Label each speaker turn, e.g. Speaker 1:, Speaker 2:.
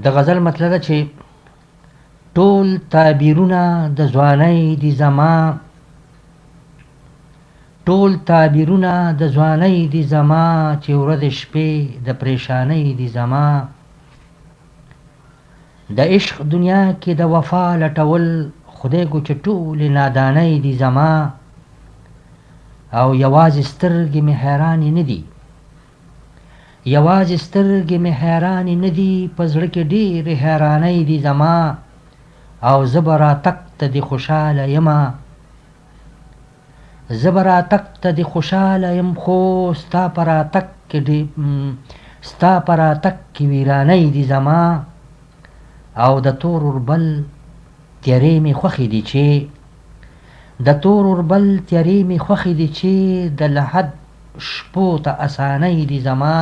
Speaker 1: د غزل مطلب ده چې ټول تعبیرونه د ځوانۍ دي زما، ټول تعبیرونه د ځوانۍ دي زما، چې ورځ شپې د پریشانۍ دي زما. د عشق دنیا کې د وفا لټول خدای کو چې ټولې نادانۍ دي زما، او یوازې سترګې مې حیرانې نه دي، یوازې سترګې مې حیرانې نه دي، په زړه کې ډېرې حیرانۍ دي زما، او زه به راتګ ته دې خوشحاله یمه، زه به راتګ ته دې خوشحاله یم، خو ستا په راتګ کې ویرانۍ دي زما. او د تور اوربل تیارې مې خوښې دي چې، د تور اوربل تیارې مې خوښې دي چې، د لحد شپو ته اسانۍ دي زما.